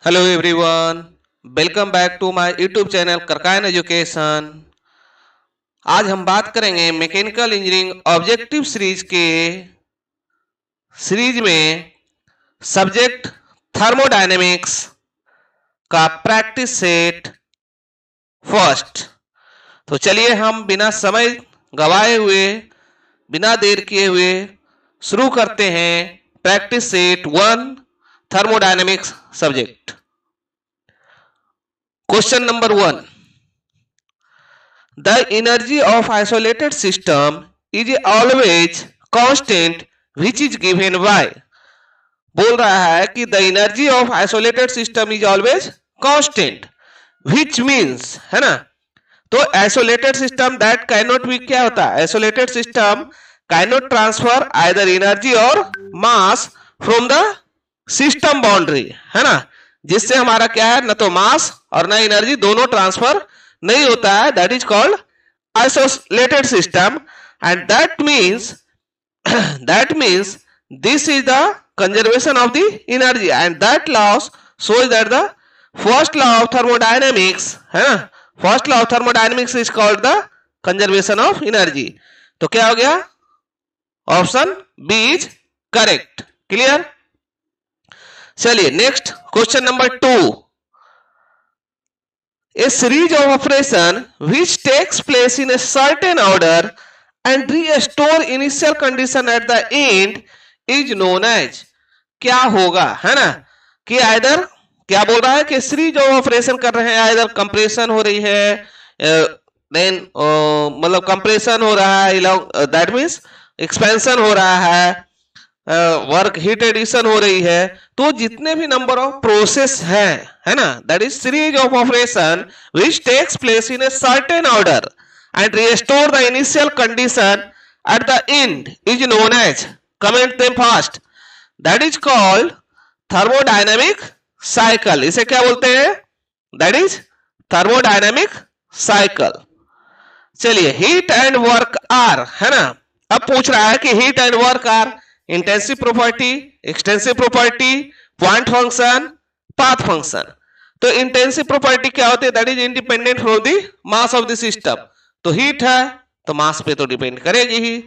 Hello everyone, welcome back to my YouTube channel करकायन education. आज हम बात करेंगे मैकेनिकल इंजीनियरिंग ऑब्जेक्टिव सीरीज में सब्जेक्ट थर्मोडायनेमिक्स का प्रैक्टिस सेट फर्स्ट। तो चलिए हम बिना समय गवाए हुए, बिना देर किए हुए शुरू करते हैं practice set 1 thermodynamics subject. Question number 1. The energy of isolated system is always constant which is given by. बोल रहा है कि the energy of isolated system is always constant which means, है ना। तो isolated system that cannot be क्या होता है, isolated system cannot transfer either energy or mass from the system boundary, है ना। जिससे हमारा क्या है, न तो मास और न एनर्जी दोनों ट्रांसफर नहीं होता है। That is called isolated system and that means this is the conservation of the energy and that law shows that the first law of thermodynamics, है ना, first law of thermodynamics is called the conservation of energy. तो क्या हो गया, option B is correct. Clear. चलिए next question number 2। A series of operation which takes place in a certain order and restore initial condition at the end is known as। क्या होगा, है ना, कि आइदर क्या बोल रहा है कि सीरीज ऑफ ऑपरेशन कर रहे हैं, आइदर कंप्रेशन हो रही है, देन मतलब कंप्रेशन हो रहा है, दैट मींस एक्सपेंशन हो रहा है, वर्क हीट एडिशन हो रही है। तो जितने भी नंबर ऑफ प्रोसेस है ना, that is series of operation which takes place in a certain order and restore the initial condition at the end is known as, comment them fast, that is called thermodynamic cycle. इसे क्या बोलते हैं, that is thermodynamic cycle. चलिए heat and work are, है ना, अब पूछ रहा है कि heat and work are intensive property, extensive property, point function, path function. तो इंटेंसिव प्रॉपर्टी क्या होती है, that is independent from the mass of the system. तो हीट है तो मास पे तो डिपेंड करेगी ही।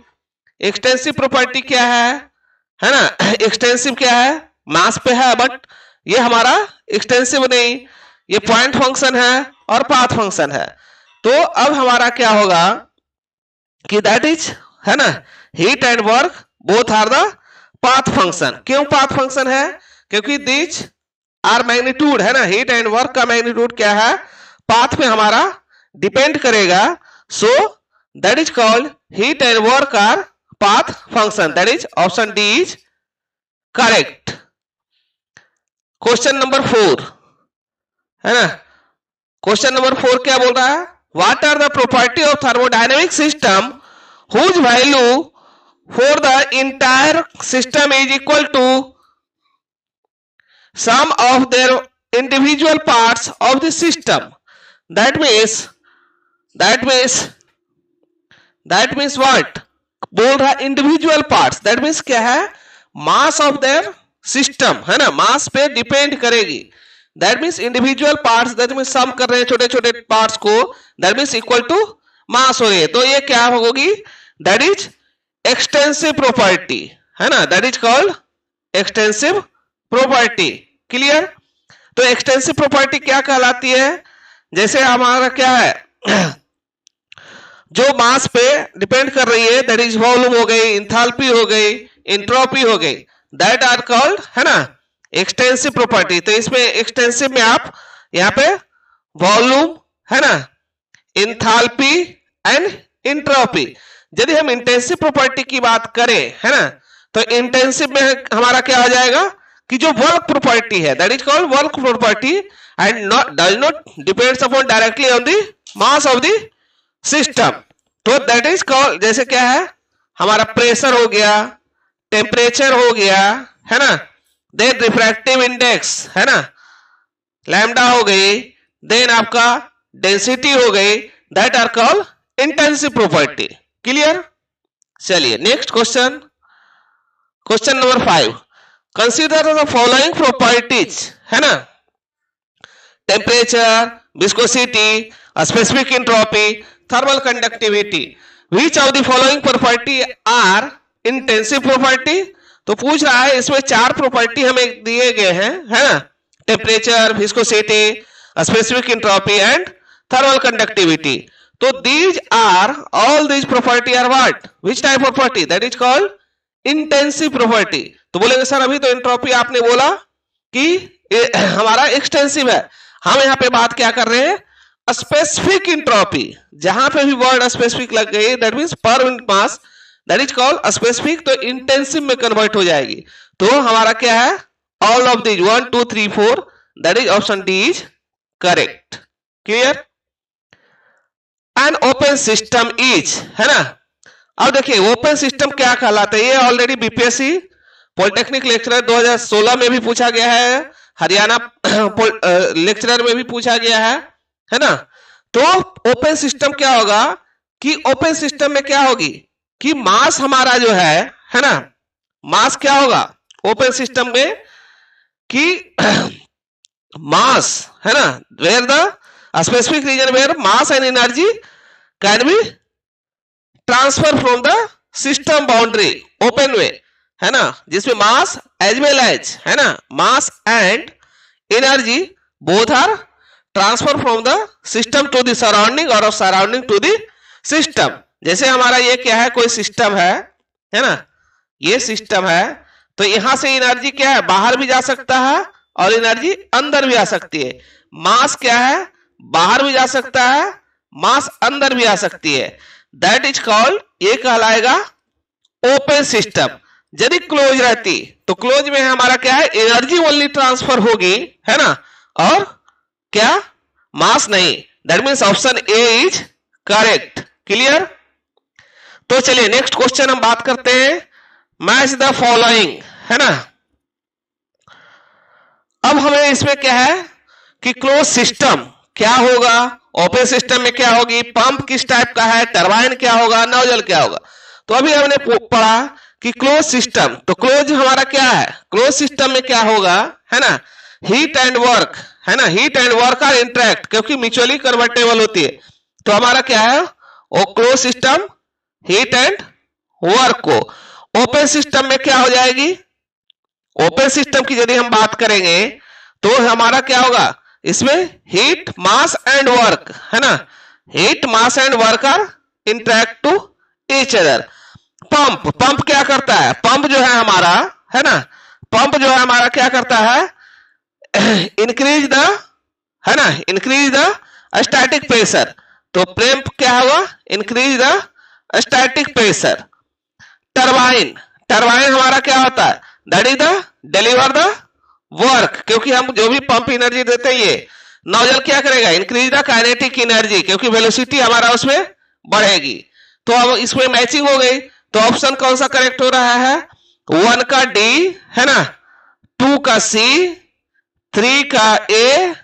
एक्सटेंसिव प्रॉपर्टी क्या है ना, एक्सटेंसिव क्या है, मास पे है, बट ये हमारा एक्सटेंसिव नहीं, ये पॉइंट फंक्शन है और पाथ फंक्शन है। तो अब हमारा क्या होगा कि दैट इज, है ना, heat and work both are the path function. क्यों पाथ फंक्शन है, क्योंकि दिस आर मैग्नीट्यूड, है ना, हीट एंड वर्क का मैग्नीट्यूड क्या है, पाथ पे हमारा डिपेंड करेगा। So that is called heat and work are path function, that is option D is correct. Question number 4, है ना, क्वेश्चन नंबर 4 क्या बोल रहा है, what are the property of thermodynamic system whose value for the entire system is equal to sum of their individual parts of the system। that means what बोल रहा है, individual parts, that means क्या है, mass of their system, है ना, मास पे depend करेगी। That means individual parts, that means sum कर रहे हैं छोटे छोटे पार्ट्स को, that means equal to mass हो रही है। तो ये क्या होगी, दैट इज एक्सटेंसिव प्रॉपर्टी, है ना, that is called extensive property. Clear. तो एक्सटेंसिव प्रॉपर्टी क्या कहलाती है, जैसे हमारा क्या है, जो मास पे डिपेंड कर रही है, दैट इज वॉल्यूम हो गई, इंथैल्पी हो गई, एंट्रोपी हो गई, दैट आर कॉल्ड, है ना, एक्सटेंसिव प्रॉपर्टी। तो इसमें एक्सटेंसिव में आप यहाँ पे वॉल्यूम, है ना, इंथैल्पी एंड एंट्रोपी। यदि हम इंटेंसिव प्रॉपर्टी की बात करें, है ना, तो इंटेंसिव में हमारा क्या आ जाएगा कि जो वर्क प्रॉपर्टी है, that is called work property and does not depends upon directly on the mass of the system. तो दैट इज कॉल्ड, जैसे क्या है, हमारा प्रेशर हो गया, टेम्परेचर हो गया, है ना, देन रिफ्रैक्टिव इंडेक्स, है ना, लैम्डा हो गई, देन आपका डेंसिटी हो गई, that are called intensive property. Clear. चलिए next question, question number 5, consider the following properties, है ना, temperature, viscosity, specific entropy, thermal conductivity. Which of the following property are intensive property? तो पूछ रहा है इसमें 4 प्रॉपर्टी हमें दिए गए हैं, है ना, temperature, viscosity, specific entropy and thermal conductivity. तो these are all these property are what? Which type of property? That is called intensive property. तो बोलेंगे सर अभी तो एंट्रोपी आपने बोला कि हमारा एक्सटेंसिव है, हम यहाँ पे बात क्या कर रहे हैं, स्पेसिफिक एंट्रोपी. जहां पे भी वर्ड स्पेसिफिक लग गई that means per unit mass, that is called specific, तो इंटेंसिव में कन्वर्ट हो जाएगी. तो हमारा क्या है, all of these 1 2 3 4, that is option D is correct. Clear. An open system is, है ना. अब देखिए ओपन सिस्टम क्या कहलाता है, ये ऑलरेडी बीपीएससी पॉलिटेक्निक लेक्चरर 2016 में भी पूछा गया है, हरियाणा लेक्चरर में भी पूछा गया है ना. तो ओपन सिस्टम क्या होगा कि ओपन सिस्टम में क्या होगी कि मास हमारा जो है ना, मास क्या होगा ओपन सिस्टम में कि मास, है ना, where the specific region where mass and energy can be transfer from the system boundary, open way, है ना, जिसमें मास एज वेल एज, है ना, mass and energy both are transfer from the system to the surrounding और surrounding to the system. जैसे हमारा ये क्या है, कोई सिस्टम है ना, ये सिस्टम है, तो यहां से एनर्जी क्या है, बाहर भी जा सकता है और एनर्जी अंदर भी आ सकती है. मास क्या है, बाहर भी जा सकता है, मास अंदर भी आ सकती है. दैट इज कॉल्ड, ये कहलाएगा ओपन सिस्टम. यदि क्लोज रहती तो क्लोज में हमारा क्या है, एनर्जी ओनली ट्रांसफर होगी, है ना, और क्या, मास नहीं. That means option A is correct. Clear. तो चलिए नेक्स्ट क्वेश्चन हम बात करते हैं. मैच द फॉलोइंग, है ना. अब हमें इसमें क्या है कि क्लोज सिस्टम क्या होगा, ओपन सिस्टम में क्या होगी, पंप किस टाइप का है, टरबाइन क्या होगा, नोजल क्या होगा. तो अभी हमने पढ़ा कि क्लोज सिस्टम, तो क्लोज हमारा क्या है, क्लोज सिस्टम में क्या होगा, है ना, हीट एंड वर्क, है ना, heat and work are interact, क्योंकि म्यूचुअली कन्वर्टेबल होती है. तो हमारा क्या है, वो close system heat and work को. ओपन सिस्टम में क्या हो जाएगी, ओपन सिस्टम की यदि हम बात करेंगे तो हमारा क्या होगा, इसमें हीट मास एंड वर्क, है ना, heat mass and work are interact to each other. Pump, pump क्या करता है, पंप जो है हमारा, है ना, पंप जो है हमारा क्या करता है, इंक्रीज द, है ना, इंक्रीज द स्टैटिक प्रेशर. तो पंप क्या होगा, increase the static pressure. Turbine, turbine हमारा क्या होता है, that is the deliver the work, क्योंकि हम जो भी पंप एनर्जी देते हैं ये नोजल क्या करेगा, इंक्रीज द काइनेटिक एनर्जी, क्योंकि वेलोसिटी हमारा उसमें बढ़ेगी. तो अब इसमें मैचिंग हो गई. तो ऑप्शन कौन सा करेक्ट हो रहा है, 1 का डी, है ना, 2 का सी, 3 का ए,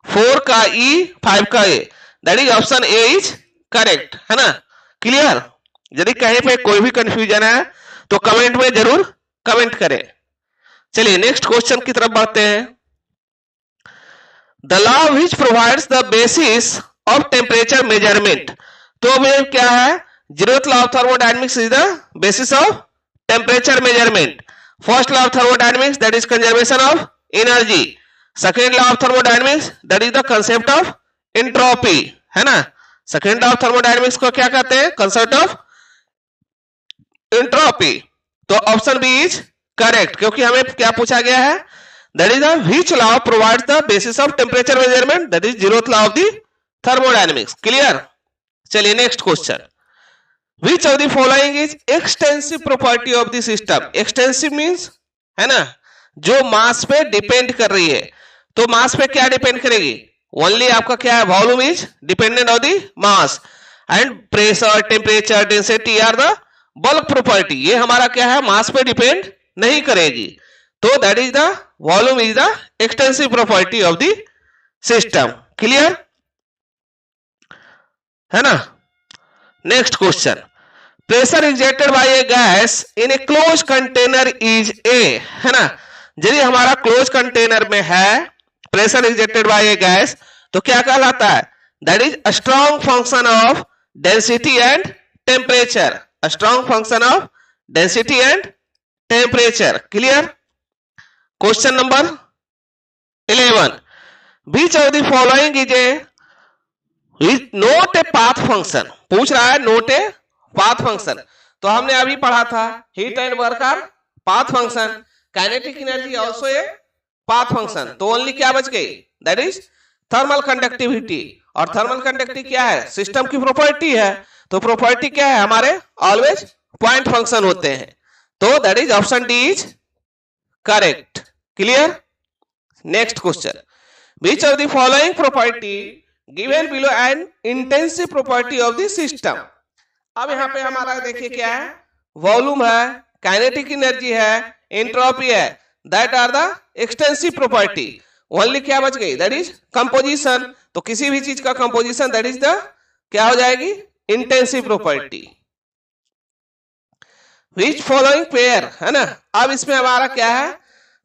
4 का ई, 5 का A. That is option A is correct, है ना. क्लियर. यदि कहीं पे कोई भी कंफ्यूजन है तो कमेंट में जरूर कमेंट करें. चलिए नेक्स्ट क्वेश्चन की तरफ बढ़ते हैं. The law which provides the basis of temperature measurement. तो में क्या है, zeroth law of thermodynamics is the basis of temperature measurement. First law of thermodynamics, that is conservation of energy. Second law of thermodynamics, that is the concept of entropy, है ना. Second law of thermodynamics को क्या कहते हैं, concept of entropy. तो option B is correct, क्योंकि हमें क्या पूछा गया है, that is the which law provides the basis of temperature measurement, that is zeroth law of the thermodynamics. Clear. चलिए next question. Which of the following is extensive property of the system? Extensive means, है ना, जो मास पे depend कर रही है. तो मास पे क्या डिपेंड करेगी, ओनली आपका क्या है, volume is dependent on the mass and pressure, temperature, density are the bulk property. ये हमारा क्या है, मास पे डिपेंड नहीं करेगी. तो that is the volume is the extensive property of the system. Clear, है ना. Next question. Pressure injected by a gas in a close container is a, है ना. यदि हमारा क्लोज कंटेनर में है pressure exerted by a gas तो क्या कहलाता है? That is a strong function of density and temperature, a strong function of density and temperature. Clear? Question number 11, which of the following is a note a path function, पूछ रहा है note a path function. तो हमने अभी पढ़ा था heat and work are path function, kinetic energy also a path function. तो only क्या बच गई? That is thermal conductivity. और थर्मल कंडक्टिविटी क्या है? सिस्टम की प्रॉपर्टी है। तो प्रॉपर्टी क्या है हमारे? ऑलवेज पॉइंट फंक्शन होते हैं। तो that is option D is correct. Clear? Next question, which of the following property given below an intensive property of the system। अब यहाँ पे हमारा देखिए क्या है? वॉल्यूम है, काइनेटिक एनर्जी है, एंट्रोपी है, that are the extensive property. Only क्या बच गई? That is composition. तो किसी भी चीज का कंपोजिशन दैट इज द क्या हो जाएगी? Intensive property. Which following pair, है ना? अब इसमें हमारा क्या है?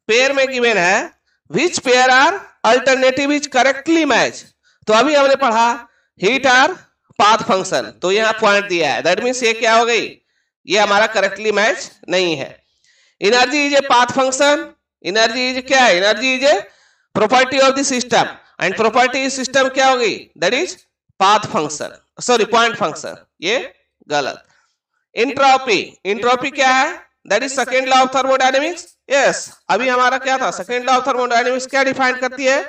पेयर में गिवन है which pair are alternative is correctly match. तो अभी हमने पढ़ा हीट आर पाथ फंक्शन, तो यहाँ पॉइंट दिया है, दैट मीन्स ये क्या हो गई? ये हमारा करेक्टली मैच नहीं है। Energy is a path function, energy is क्या है? Energy is a property of the system and property system क्या होगी? That is path function, sorry point function, ये गलत। एंट्रोपी, एंट्रोपी क्या है? That is second law of thermodynamics. Yes, अभी हमारा क्या था? सेकेंड लॉ ऑफ थर्मोडायनेमिक्स क्या डिफाइन करती है?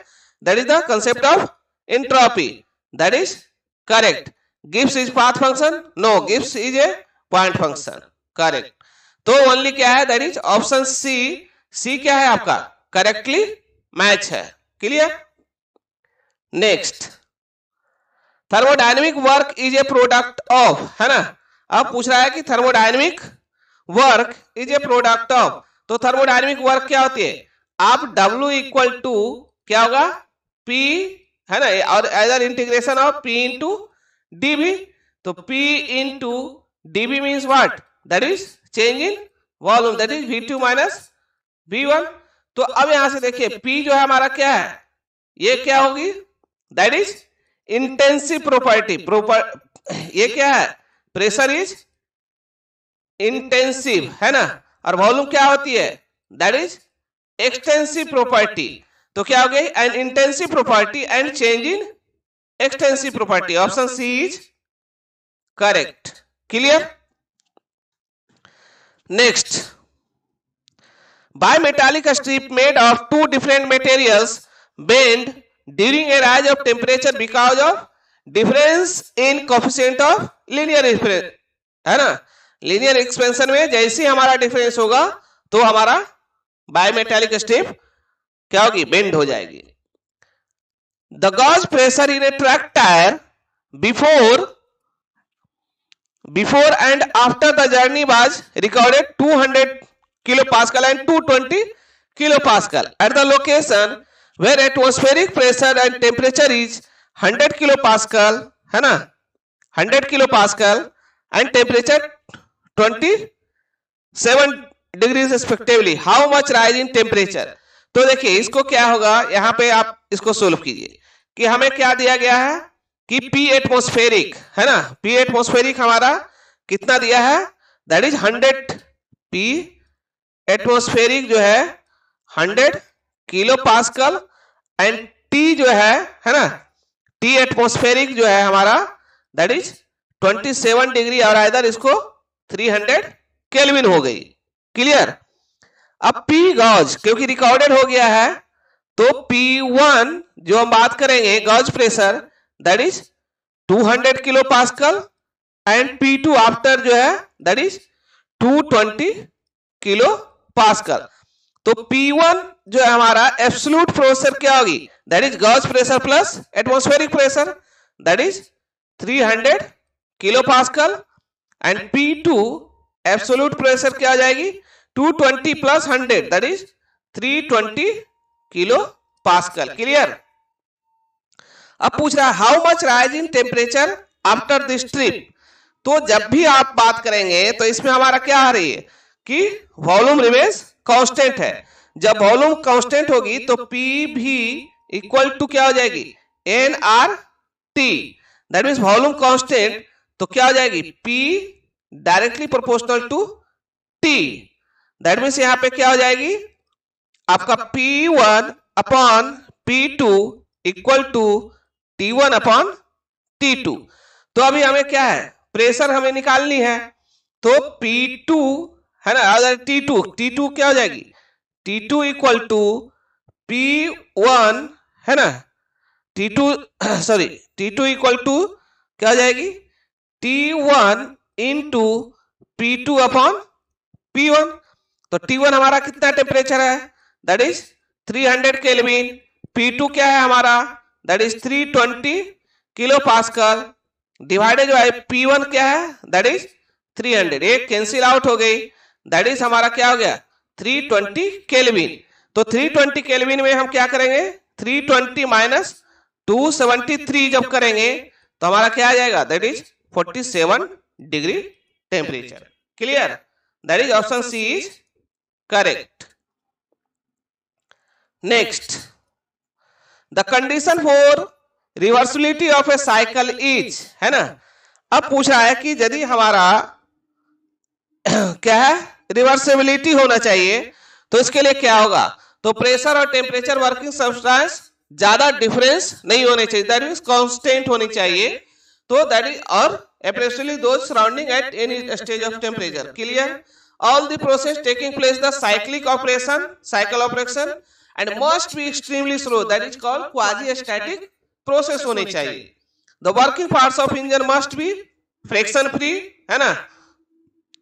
That is the concept of entropy, that is correct. Gibbs is path function? No, Gibbs is a point function, correct. तो only क्या है? That is option C. C क्या है आपका? Correctly match है। Clear? Next, thermodynamic work is a product of, है ना? अब पूछ रहा है कि thermodynamic work is a product of. तो थर्मोडायनेमिक वर्क क्या होती है? आप W इक्वल टू क्या होगा? P, है ना? और as integration of P into dV। तो P into dV means what? That is change in volume, that is V2 minus V1। तो अब यहां से देखिए P जो है हमारा क्या है? ये क्या होगी? That is intensive property. ये क्या है? प्रेशर इज इंटेंसिव, है ना? और वॉल्यूम क्या होती है? That is extensive property. तो क्या हो गई? An intensive property and change in extensive property. Option C is correct. Clear? Next, bimetallic strip made of two different materials bend during a rise of temperature because of difference in coefficient of linear expansion, है ना? Linear expansion में जैसे हमारा difference होगा तो हमारा बायमेटालिक strip क्या होगी? बेंड हो जाएगी। The gauge pressure in a truck tyre before and after the journey was recorded 200 kilopascal and 220 kilopascal at the location where atmospheric pressure and temperature is 100 kilopascal, है ना? 100 kilopascal and temperature 27 degrees respectively. How much rise in temperature? तो देखिए इसको क्या होगा, यहाँ पे आप इसको सोल्व कीजिए कि हमें क्या दिया गया है कि P एटमॉस्फेरिक, है ना? P एटमॉस्फेरिक हमारा कितना दिया है? That is 100। P एटमॉस्फेरिक जो है 100 किलो पास्कल एंड T जो है ना? T एटमॉस्फेरिक जो है हमारा दैट इज 27 डिग्री और इधर इसको 300 केल्विन हो गई। क्लियर? अब P गॉज क्योंकि रिकॉर्डेड हो गया है तो P1 जो हम बात करेंगे gauge pressure that is 200 kilo pascal and P2 after जो है दैट इज 220 किलो पास्कल। तो P1 जो है हमारा एब्सोल्यूट प्रेशर क्या होगी? That is gauge pressure plus atmospheric pressure that is 300 kilo pascal and P2 absolute pressure क्या हो जाएगी? 220 plus 100 that is 320 kilo pascal. Clear? अब पूछ रहा है how much rise in temperature after this trip. तो जब भी आप बात करेंगे तो इसमें हमारा क्या आ रही है कि वॉल्यूम रिमेन्स कांस्टेंट है। जब वॉल्यूम कांस्टेंट होगी तो P भी इक्वल टू क्या हो जाएगी, N R T, that means volume constant, तो क्या हो जाएगी, P directly proportional to T, that means यहां पे क्या हो जाएगी आपका P1 upon P2 equal to T1 upon T2। तो अभी हमें क्या है, प्रेशर हमें निकालनी है, तो P2 है ना, T2 क्या हो जाएगी, T2 इक्वल टू P1 है ना, T2 इक्वल टू क्या हो जाएगी, T1 into P2 upon P1। तो T1 हमारा कितना टेम्परेचर है, दैट इज 300 केल्विन, P2 क्या है हमारा, that is 320 kilo pascal, divided by P1 क्या है, दैट इज 300, एक कैंसिल आउट हो गई, दैट इज हमारा क्या हो गया 320 केल्विन। तो 320 केल्विन में हम क्या करेंगे, 320 माइनस 273 जब करेंगे तो हमारा क्या आ जाएगा, that is 47 degree temperature. Clear, that is option C is correct. Next, the condition for reversibility of a cycle is, है ना, अब पूछ रहा है कि यदि हमारा क्या है रिवर्सिबिलिटी होना चाहिए तो इसके लिए क्या होगा, तो प्रेशर और टेम्परेचर वर्किंग सब्सटेंस ज्यादा डिफरेंस नहीं होने चाहिए, दैट मींस कांस्टेंट होनी चाहिए, तो दैट इज और approximately those surrounding at any stage of temperature. Clear, all the process taking place the cycle operation and must be extremely slow, that is called quasi static process होनी चाहिए। the working parts of engine must be friction free, है ना,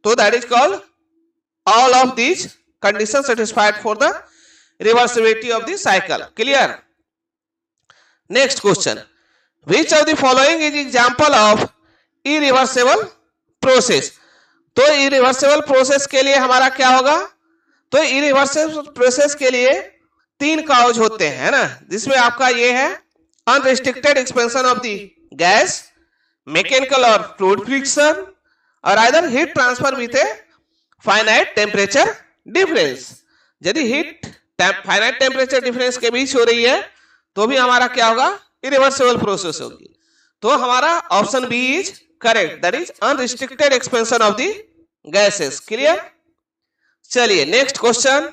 तो that is called all of these conditions satisfied for the reversibility of the cycle। Clear, next question, which of the following is example of irreversible process. तो irreversible process के लिए हमारा क्या होगा, तो इरिवर्सिबल प्रोसेस के लिए 3 काउज होते हैं, है ना, जिसमें आपका ये है unrestricted expansion of the gas, mechanical और फ्लूइड फ्रिक्शन, और either heat transfer with a finite temperature difference. यदि हीट फाइनाइट टेम्परेचर डिफरेंस के बीच हो रही है तो भी हमारा क्या होगा, इरिवर्सिबल प्रोसेस होगी। तो हमारा option B is correct, that is unrestricted expansion of the gases. Clear, चलिए next question,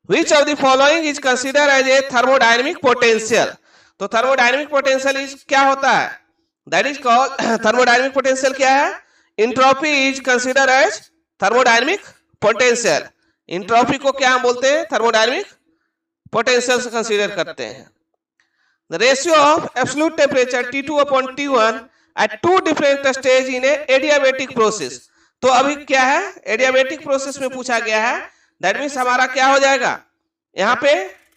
which of the following is consider as a thermodynamic potential. तो थर्मोडायनेमिक पोटेंशियल इज क्या होता है, that is called thermodynamic potential क्या है, entropy is consider as thermodynamic potential. Entropy को क्या हम बोलते हैं, थर्मोडायनेमिक पोटेंशियल से कंसीडर करते हैं। The ratio of absolute temperature T2 upon T1 at 2 different stage in a adiabatic process। तो अभी क्या है, adiabatic process में पूछा गया है, that means हमारा क्या हो जाएगा, यहाँ पे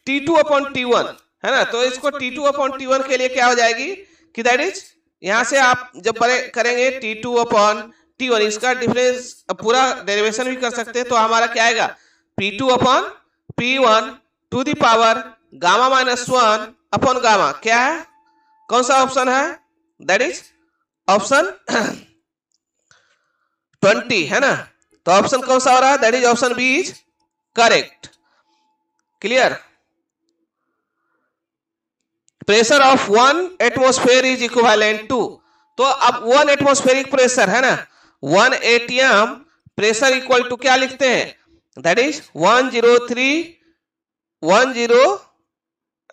T2 upon T1 है ना, तो इसको T2 upon T1 के लिए क्या हो जाएगी कि that is यहाँ से आप जब करेंगे T2 upon T1, इसका डिफरेंस पूरा डेरिवेशन भी कर सकते हैं, तो हमारा क्या आएगा P2 upon P1 to the power gamma minus 1 upon gamma, क्या है, कौन सा ऑप्शन है, दैट इज ऑप्शन 20, है ना, तो ऑप्शन कौन सा हो रहा है, that is option B is correct. Clear, pressure of 1 atmosphere is equivalent to, तो अब 1 एटमॉस्फेरिक प्रेशर है ना, 1 atm प्रेशर इक्वल टू क्या लिखते हैं, दैट इज 10310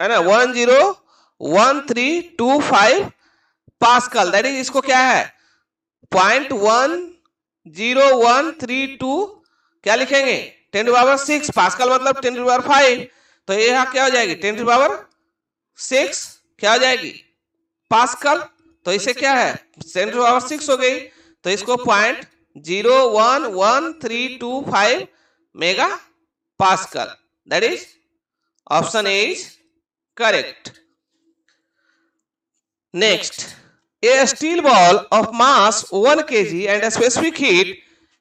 है ना, 101325 पास्कल, दैट इज इसको क्या है 0.10132 क्या लिखेंगे 10⁻⁶, पास्कल मतलब 10⁵, तो यह क्या हो जाएगी 10⁻⁶, क्या हो जाएगी पास्कल, तो इसे क्या है 10⁻⁶ हो गई, तो इसको 0.01135 mega pascal, that is option A is correct। Next, a steel ball of mass 1 kg and a specific heat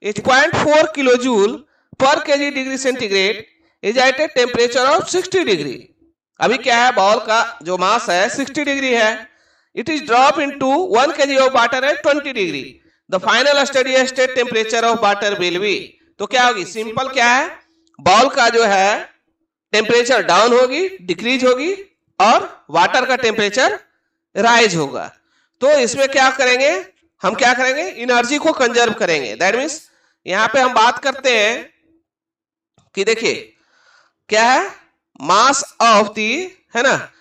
is 0.4 kilojoule per kg degree centigrade is at a temperature of 60 degree। अभी क्या है, ball का जो मास है 60 degree है, it is dropped into 1 kg of water at 20 degree, the final steady state temperature of water will be, तो क्या होगी, सिंपल क्या है, बॉल का जो है टेम्परेचर डाउन होगी, डिक्रीज होगी, और वाटर का टेम्परेचर राइज होगा। तो इसमें क्या करेंगे, हम क्या करेंगे, एनर्जी को कंजर्व करेंगे। दैट मीन्स यहां पे हम बात करते हैं कि देखिए क्या है, मास ऑफ दी, है ना,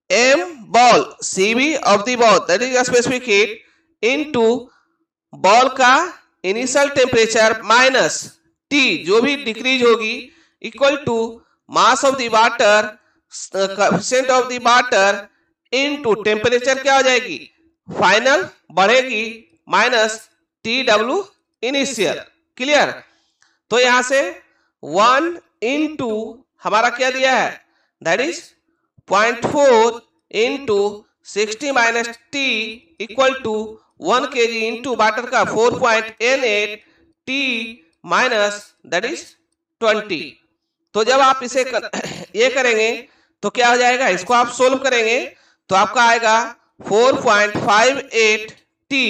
M ball CB of the ball that is specific heat into ball का इनिशियल टेम्परेचर माइनस टी जो भी डिक्रीज होगी equal to mass of the water coefficient of the water into temperature क्या हो जाएगी, final बढ़ेगी minus T W initial. Clear. तो यहां से 1 इंटू हमारा क्या दिया है, that is 0.4 into 60 minus T equal to 1 kg into water का 4.88 टी माइनस दैट इज 20। तो जब आप इसे ये करेंगे तो क्या हो जाएगा, इसको आप सोल्व करेंगे तो आपका आएगा 4.58 T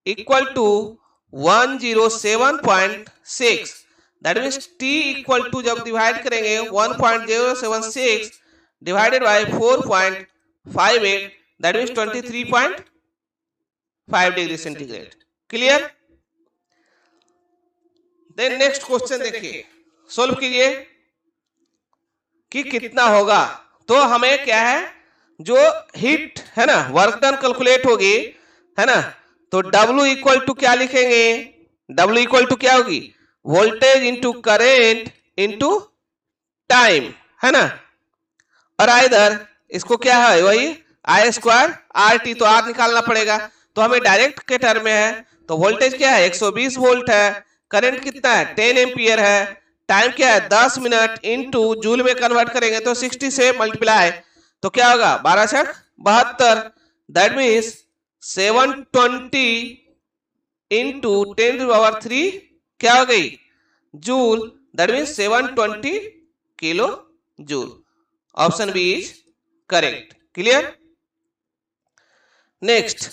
equal to 107.6। That means T equal to जब डिवाइड करेंगे 1.076 divided by 4.58 that means 23.5 degree centigrade. Clear. Then next question देखिए, सोल्व कीजिए कि कितना होगा। तो हमें क्या है, जो हीट है ना, वर्क डन कैलकुलेट होगी, है ना, तो W इक्वल टू क्या लिखेंगे, W इक्वल टू क्या होगी, voltage into current into time, है ना, और इधर इसको क्या है, वही I स्क्वायर RT, तो R निकालना पड़ेगा। तो हमें डायरेक्ट के टर्म में है, तो वोल्टेज क्या है 120 वोल्ट है, करंट कितना है 10 एम्पियर है, टाइम क्या है 10 मिनट इंटू जूल में कन्वर्ट करेंगे तो 60 से मल्टीप्लाई तो क्या होगा 1272 दैट मीन्स 720 इंटू 10⁻³ क्या हो गई joule, that means 720 kilo joule. Option B is correct. Clear. Next,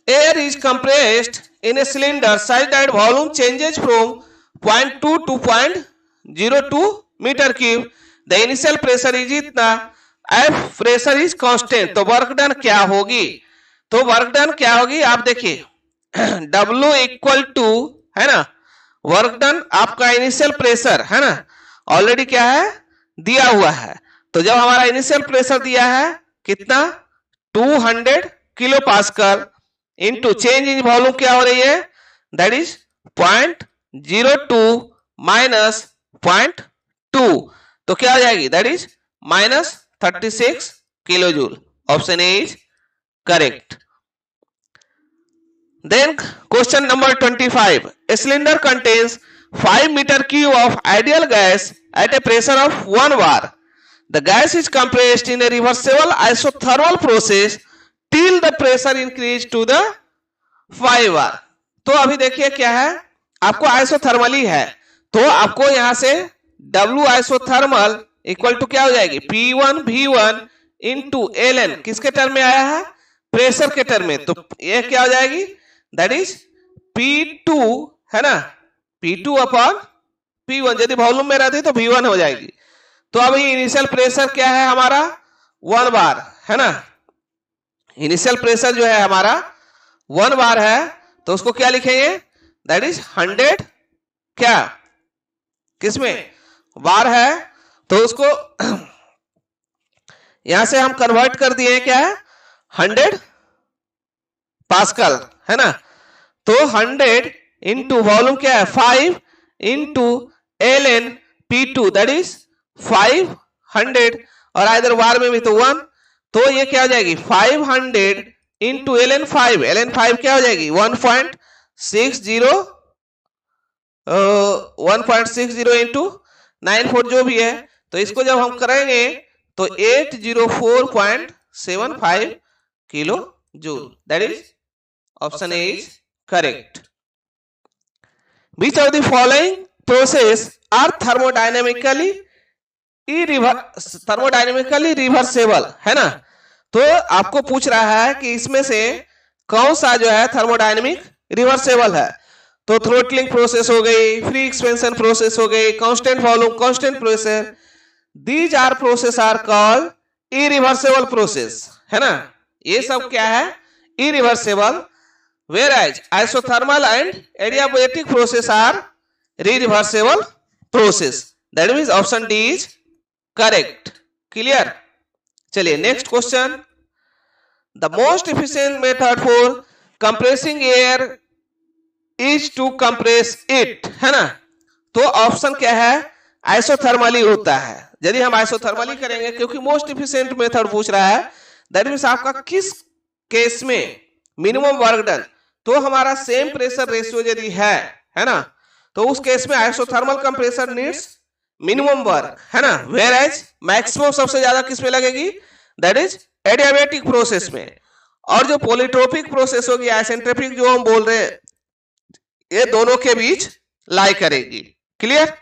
air is compressed in a cylinder such that volume changes from 0.2 to 0.02 meter cube. The initial pressure is इतना, F pressure is constant। तो work done क्या होगी, तो work done क्या होगी आप देखिए W equal to, है ना, वर्क डन आपका इनिशियल प्रेशर, है ना, ऑलरेडी क्या है दिया हुआ है। तो जब हमारा इनिशियल प्रेशर दिया है कितना 200 kilo pascal into change in volume क्या हो रही है, दैट इज 0.02 माइनस 0.2 तो क्या हो जाएगी, that is minus 36 kilo joule. Option A is correct. Then question number 25, a cylinder contains 5 meter cube of ideal gas at a pressure of 1 bar. The gas is compressed in a reversible isothermal process till the pressure increase to the 5 bar। तो अभी देखिए क्या है, आपको isothermal ही है, तो आपको यहां से W आइसोथर्मल इक्वल टू क्या हो जाएगी P1 V1 इंटू ln, किसके टर्म में आया है प्रेशर के टर्म में, तो ये क्या हो जाएगी दैट इज P2, है ना, P2 अपॉन P1, यदि वॉल्यूम में रहती तो V1 हो जाएगी। तो अभी इनिशियल प्रेशर क्या है हमारा 1 बार, है ना, इनिशियल प्रेशर जो है हमारा 1 बार है, तो उसको क्या लिखेंगे दैट इज 100 क्या किसमें बार है, तो उसको यहां से हम कन्वर्ट कर दिए क्या है 100 पास्कल, है ना, तो 100 इंटू वॉल्यूम क्या है 5 into ln P2 that is 500 और इधर बार में भी तो 1, तो ये क्या हो जाएगी 500 इंटू ln 5 क्या हो जाएगी 1.60 इंटू 94 जो भी है, तो इसको जब हम करेंगे तो 804.75 kilo joule. That is option A is correct. Which of the following process are thermodynamically reversible, है ना, तो आपको पूछ रहा है कि इसमें से कौन सा जो है थर्मोडायनेमिक रिवर्सेबल है। तो थ्रोटलिंग प्रोसेस हो गई, फ्री एक्सपेंशन प्रोसेस हो गई, constant volume constant pressure, these are process are called irreversible process, है ना, ये सब क्या है, irreversible, whereas isothermal and adiabatic process are reversible process. That means option D is correct. Clear? चलिए next question, the most efficient method for compressing air is to compress it, है ना, तो ऑप्शन क्या है, आइसोथर्मली होता है। यदि हम आइसोथर्मली करेंगे, क्योंकि मोस्ट इफिशिएंट मेथड पूछ रहा है, दैट मींस आपका किस केस में मिनिमम वर्क डन, तो हमारा सेम प्रेशर रेशियो यदि है ना, तो उस केस में isothermal compressor needs minimum work, है ना, वेयर एज मैक्सिमम सबसे ज्यादा किस में लगेगी, दैट इज एडियाबेटिक प्रोसेस में। और जो पॉलीट्रोपिक प्रोसेस होगी, आइसेंट्रोपिक जो हम बोल रहे हैं, ये दोनों के बीच लाई करेगी। Clear?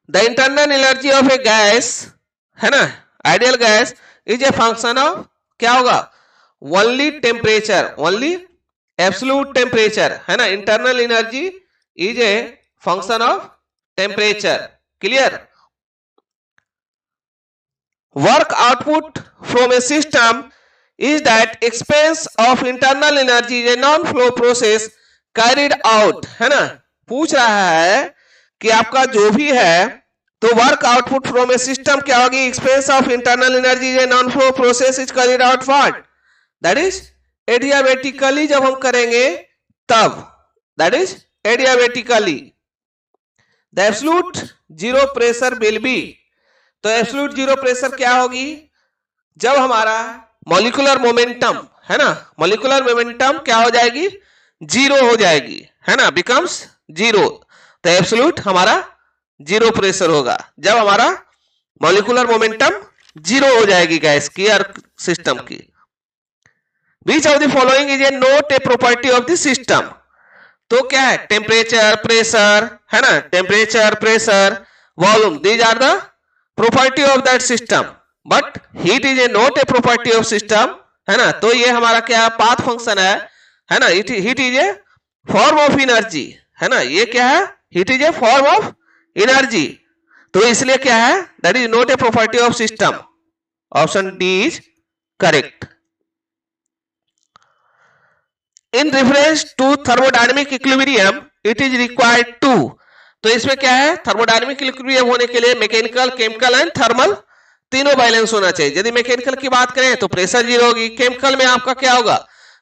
The internal energy of A gas, है ना, ideal gas is a function of, क्या होगा, only temperature, only absolute temperature, है ना, internal energy is a function of temperature. Clear? Work output from A system is that expense of internal energy is a non-flow process carried out, है ना, पूछ रहा है कि आपका जो भी है, तो work output from A system क्या होगी, expense of internal energy is a non flow process is carried out what, that is adiabatically, जब हम करेंगे तब, that is adiabatically. The absolute zero pressure will be, तो एब्सोल्यूट जीरो प्रेशर क्या होगी, जब हमारा मॉलिक्यूलर मोमेंटम, है ना, मॉलिक्यूलर मोमेंटम क्या हो जाएगी, जीरो हो जाएगी, है ना, बिकम्स जीरो, तो एब्सोल्यूट हमारा जीरो प्रेशर होगा जब हमारा मॉलिक्यूलर मोमेंटम जीरो हो जाएगी गैस की और सिस्टम की। Which of the following is a not a property of the system, तो क्या है, टेम्परेचर, प्रेशर, है ना, temperature, pressure, volume, these are the property of that system, but heat is a not a property of system, है ना, तो ये हमारा क्या पाथ फंक्शन है ना, heat is a form of energy, है ना, ये क्या है, heat is a form of energy, तो इसलिए क्या है, that is not a property of system, option D is correct. In reference to thermodynamic equilibrium it is required to, तो इसमें क्या है, थर्मोडायनेमिक इक्विलिब्रियम होने के लिए मैकेनिकल, केमिकल एंड थर्मल तीनों बैलेंस होना चाहिए। यदि मैकेनिकल की बात करें तो प्रेशर जीरो होगी, केमिकल में आपका क्या होगा,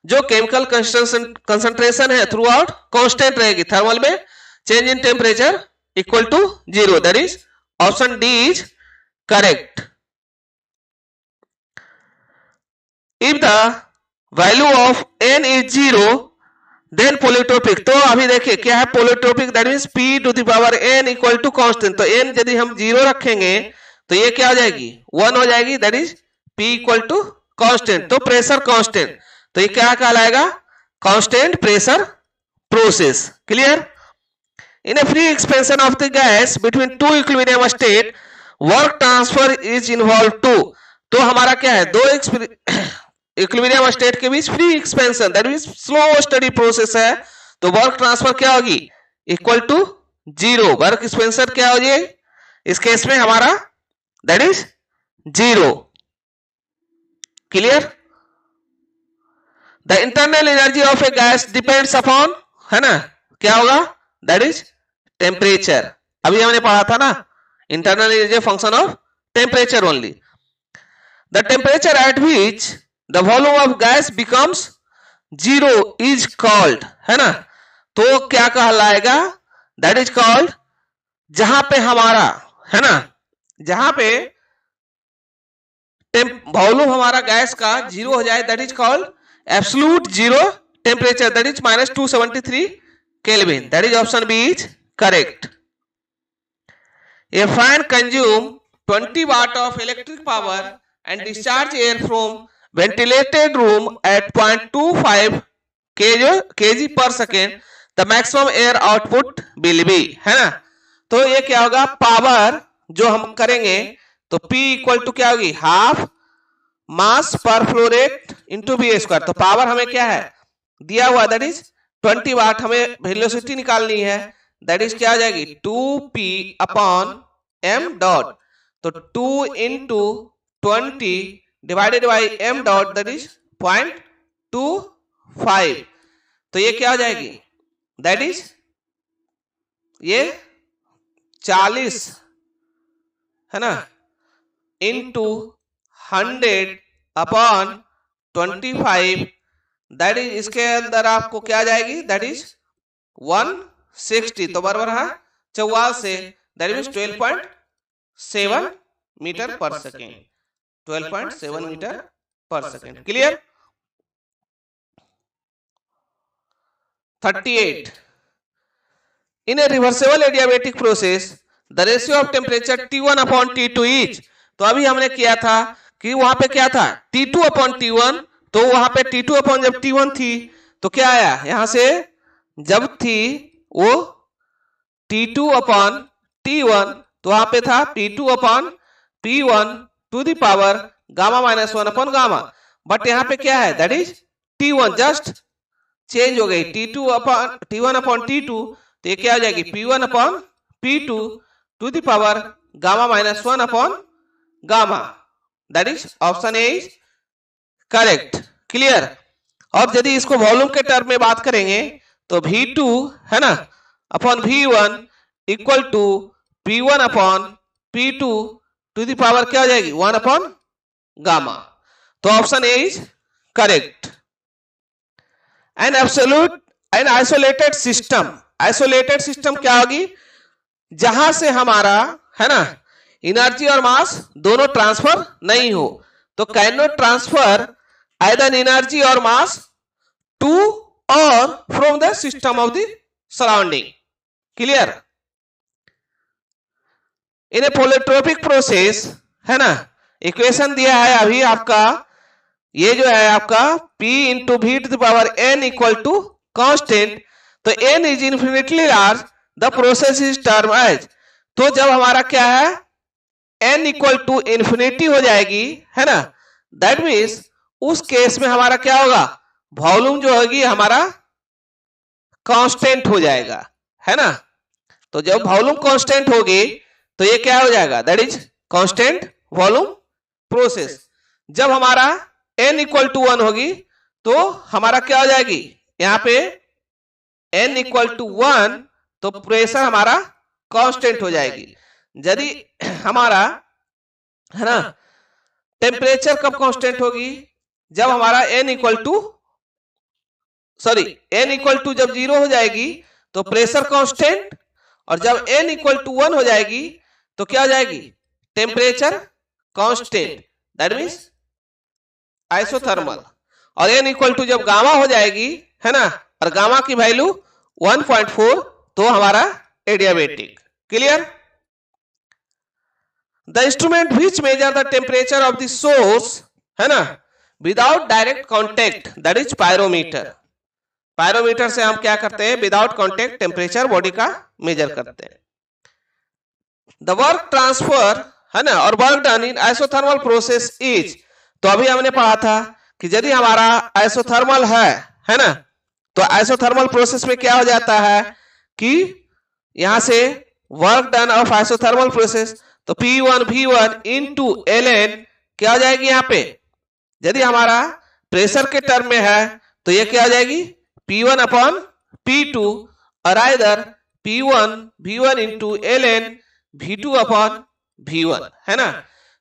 जो केमिकल कंसंट्रेशन है थ्रू आउट कांस्टेंट रहेगी, थर्मल में change in temperature equal to zero, that is option D is correct. If the value of N is zero then polytropic, तो अभी देखिए क्या है polytropic, that means P to the power N equal to constant, तो N यदि हम zero रखेंगे तो ये क्या हो जाएगी, वन हो जाएगी, that is P equal to constant, तो प्रेशर कांस्टेंट, तो ये क्या कहलाएगा, constant pressure process. Clear? In a free expansion of the gas between two equilibrium state work transfer is involve to, तो हमारा क्या है, दो इक्विलिब्रियम स्टेट के बीच free expansion, that means slow study process है, तो वर्क ट्रांसफर क्या होगी, equal to zero, work expansion क्या हो जाएगी इस केस में हमारा, that is zero. Clear? The internal energy of A gas depends upon, है ना, क्या होगा, दैट इज टेम्परेचर, अभी हमने पढ़ा था ना, internal energy function of temperature only. The temperature at which the volume of gas becomes zero is called, है ना, तो क्या कहलाएगा, दैट इज कॉल्ड, जहां पे हमारा, है ना, जहां पे वॉल्यूम हमारा गैस का जीरो हो जाए, that is called absolute zero temperature, that is -273 kelvin, that is option B is correct. A fan consume 20 watt of electric power and discharge air from ventilated room at 0.25 kg per second, the maximum air output will be, है ना, तो ये क्या होगा, power जो हम करेंगे तो P इक्वल टू क्या होगी, हाफ मास पर flow rate into B square, तो पावर हमें क्या है दिया हुआ, दैट इज 20 वाट, हमें वेलोसिटी निकालनी है, दैट इज क्या आ जाएगी 2p अपॉन m डॉट, तो 2 into 20 divided by m dot that is 0.25, तो ये क्या हो जाएगी, दैट इज ये 40 है ना इंटू 100 अपॉन 25, दैट इज इसके अंदर आपको क्या जाएगी, दैट इज 160, तो बराबर है 44 से, दैट मीन्स 12.7 मीटर पर सेकेंड, 12.7 मीटर पर second. Clear. 38 in A reversible adiabatic process the ratio of temperature T1 upon T2 is, तो अभी हमने किया था कि वहां पे क्या था T2 अपॉन T1, तो वहां पे T2 अपॉन जब T1 थी तो क्या आया, यहां से जब थी वो T2 अपॉन T1, तो वहां पे था P2 upon P1 to the power gamma minus 1 upon gamma, but यहाँ पे क्या है, that is T1 just change हो गई, T2 upon T1 upon T2, तो ये क्या हो जाएगी P1 upon P2 to the power gamma minus 1 upon gamma, that is option A is correct. Clear. और यदि इसको वॉल्यूम के टर्म में बात करेंगे तो V2 है ना upon V1 equal to P1 upon P2 to the power क्या हो जाएगी 1 अपॉन गामा, तो option A is correct. An absolute an isolated system, isolated system क्या होगी, जहां से हमारा है ना एनर्जी और मास दोनों ट्रांसफर नहीं हो, तो can not transfer either energy और मास टू और from the system of the surrounding. Clear. In a polytropic process है ना, इक्वेशन दिया है अभी आपका, ये जो है आपका P into V to the power n equal to constant, तो n is infinitely large the process is term as, तो जब हमारा क्या है n इक्वल टू इन्फिनिटी हो जाएगी है ना, दैट मीन्स उस केस में हमारा क्या होगा, वॉल्यूम जो होगी हमारा कांस्टेंट हो जाएगा है ना, तो जब वॉल्यूम कांस्टेंट होगी तो ये क्या हो जाएगा, that is constant volume process. जब हमारा n इक्वल टू 1 होगी तो हमारा क्या हो जाएगी, यहाँ पे n इक्वल टू 1, तो प्रेशर हमारा कांस्टेंट हो जाएगी। यदि हमारा है ना टेम्परेचर कब कांस्टेंट होगी, जब हमारा n इक्वल टू जब 0 हो जाएगी तो प्रेशर कांस्टेंट, और जब n इक्वल टू 1 हो जाएगी तो क्या हो जाएगी, temperature constant, that means isothermal, और n इक्वल टू जब गामा हो जाएगी है ना, और गामा की वैल्यू 1.4, तो हमारा adiabatic. Clear. The instrument which measure the temperature of the source है ना without direct contact, that is pyrometer. Pyrometer से हम क्या करते हैं, विदाउट कॉन्टेक्ट टेम्परेचर बॉडी का मेजर करते हैं। द वर्क ट्रांसफर है ना और work done in isothermal process is, तो अभी हमने पढ़ा था कि यदि हमारा आइसोथर्मल है ना, तो आइसोथर्मल प्रोसेस में क्या हो जाता है कि यहां से work done of isothermal process, तो P1 V1 इंटू ln क्या हो जाएगी, यहाँ पे यदि हमारा प्रेशर के टर्म में है तो ये क्या हो जाएगी P1 अपॉन P2, और either P1 V1 into ln V2 upon V1 है ना,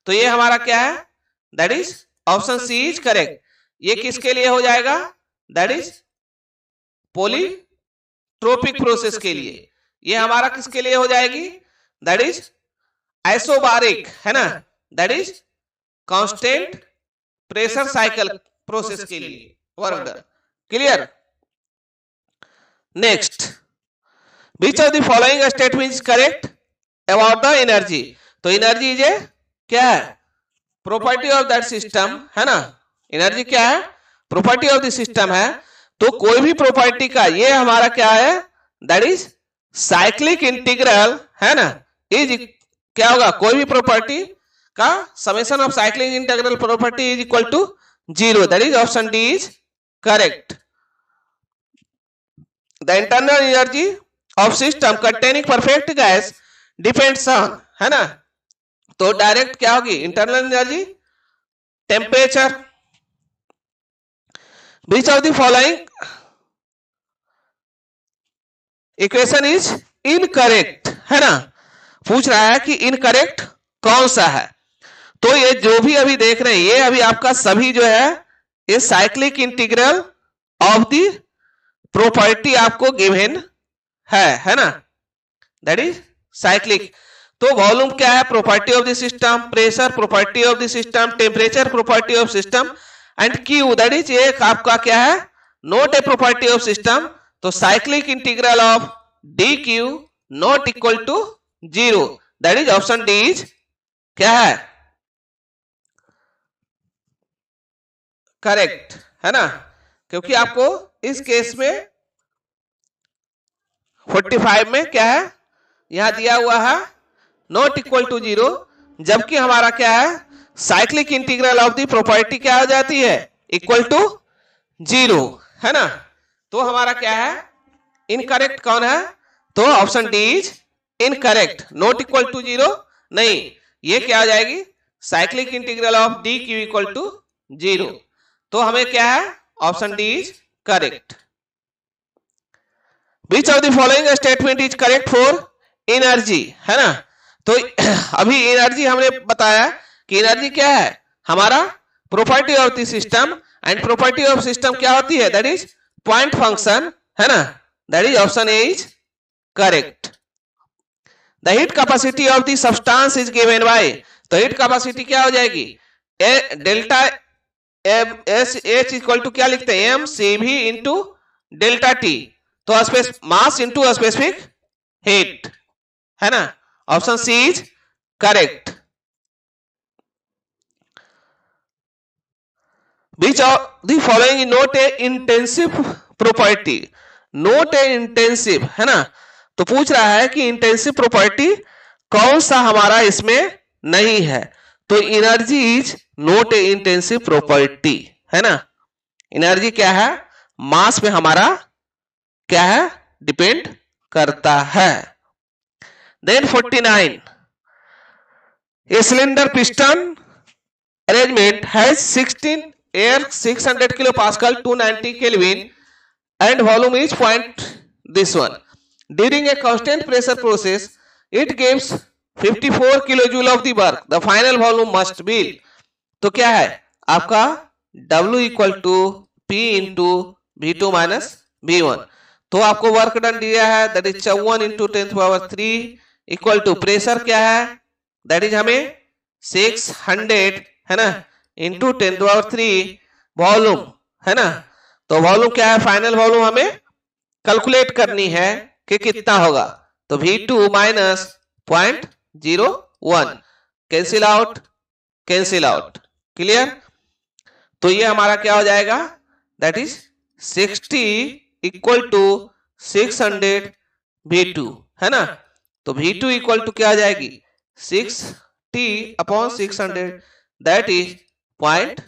तो ये हमारा क्या है, that is option C is correct. ये किसके लिए हो जाएगा, दैट इज पॉलीट्रोपिक प्रोसेस के लिए। ये हमारा किसके लिए हो जाएगी, दैट इज आइसोबारिक है ना, that is constant pressure cycle process के लिए work done. Clear. Next, which of the following statement is correct about the energy, तो एनर्जी इज क्या है, प्रॉपर्टी ऑफ दैट सिस्टम है ना, एनर्जी क्या है, प्रॉपर्टी ऑफ द सिस्टम है, तो कोई भी प्रॉपर्टी का ये हमारा क्या है, दैट इज साइक्लिक इंटीग्रल है ना, इज क्या होगा, कोई भी प्रॉपर्टी का summation of cyclic integral property is equal to 0, that is option D is correct. The internal energy of system containing perfect gas depends on है ना, तो डायरेक्ट क्या होगी internal energy temperature. Which of the following equation is incorrect, है ना, पूछ रहा है कि इनकरेक्ट कौन सा है। तो ये जो भी अभी देख रहे हैं ये अभी आपका सभी जो है ये cyclic integral of the property आपको गिवन है ना, दैट इज साइक्लिक। तो वॉल्यूम क्या है property of the system, pressure property of the system, temperature property of system and Q that is एक आपका क्या है not a property of system. तो cyclic integral of D Q not equal to 0, that is option D इज क्या है correct, है ना, क्योंकि आपको इस केस में 45 में क्या है यहां दिया हुआ है नॉट इक्वल टू 0, जबकि हमारा क्या है cyclic integral of the property क्या हो जाती है इक्वल टू 0, है ना। तो हमारा क्या है इनकरेक्ट कौन है, तो option D is incorrect, not equal to 0 नहीं, ये क्या हो जाएगी cyclic integral of D Q equal to 0। तो हमें क्या है option D is correct. Which of the following statement is correct for energy, है ना। तो अभी एनर्जी हमने बताया कि एनर्जी क्या है हमारा property of the system and property of system क्या होती है दैट इज पॉइंट फंक्शन, है ना, that is option A is correct. The heat capacity of the substance is given by, तो हीट कैपेसिटी क्या हो जाएगी delta S H equal to क्या लिखते हैं एम सी भी इंटू डेल्टा टी, तो मास इंटू स्पेसिफिक हीट, है ना, option C is correct. Which of the following is not a intensive property, not a intensive, है ना, तो पूछ रहा है कि इंटेंसिव प्रॉपर्टी कौन सा हमारा इसमें नहीं है, तो energy is not A intensive property, है ना। एनर्जी क्या है मास में हमारा क्या है डिपेंड करता है। Then 49 a cylinder piston arrangement has 16 air 600 kilopascal 290 Kelvin and volume is point this one. During a constant pressure process it gives 54 kilojoule of the work, the final volume must be, तो क्या है आपका W equal to P into V2 minus V1। तो आपको work done दिया है that is 54 into 10⁻³ equal to pressure क्या है दैट इज हमें 600, है ना, इंटू 10⁻³ वॉल्यूम, है ना। तो वॉल्यूम क्या है फाइनल वॉल्यूम हमें कैलकुलेट करनी है कि कितना होगा, तो V2 minus 0.01 cancel out, clear. तो ये हमारा क्या हो जाएगा that is 60 equal to 600 V2, है ना। तो V2 इक्वल टू क्या आ जाएगी 60/600 दैट इज पॉइंट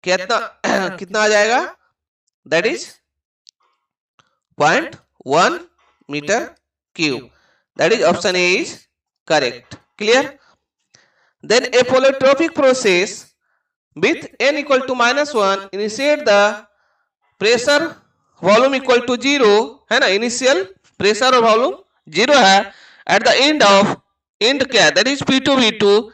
कितना आ जाएगा that is 0.1 meter cube, that is option A is correct, clear. Then a polytropic process with n equal to -1 initiate the pressure volume equal to 0, है ना, initial pressure और volume 0 है, at the end क्या that is P2 V2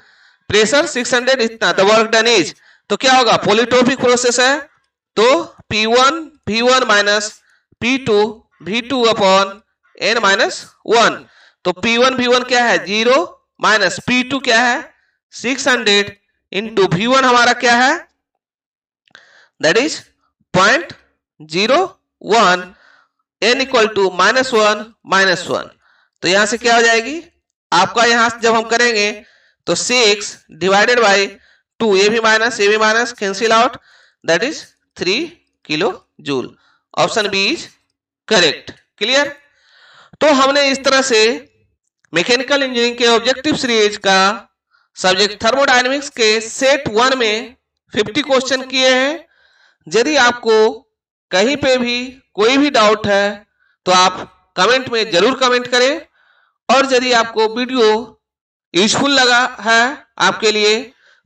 pressure 600 इतना, the work done is, तो क्या होगा polytropic process है तो P1 V1 minus P2 V2 upon n-1, तो P1 V1 क्या है 0 माइनस P2 क्या है 600 इंटू V1 हमारा क्या है that is 0.01 n equal to -1 तो यहां से क्या हो जाएगी आपका, यहां जब हम करेंगे तो 6 डिवाइडेड बाई 2, ये भी minus cancel out that is 3 kilo joule, option B is correct, clear. तो हमने इस तरह से मैकेनिकल इंजीनियरिंग के ऑब्जेक्टिव सीरीज का सब्जेक्ट थर्मोडायनेमिक्स के सेट 1 में 50 क्वेश्चन किए हैं। यदि आपको कहीं पे भी कोई भी डाउट है तो आप कमेंट में जरूर कमेंट करें, और यदि आपको वीडियो यूजफुल लगा है आपके लिए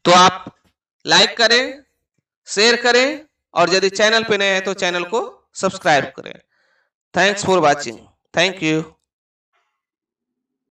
तो आप लाइक करें, शेयर करें और यदि चैनल पे नए हैं तो चैनल को सब्सक्राइब करें। Thanks for watching. Thank you.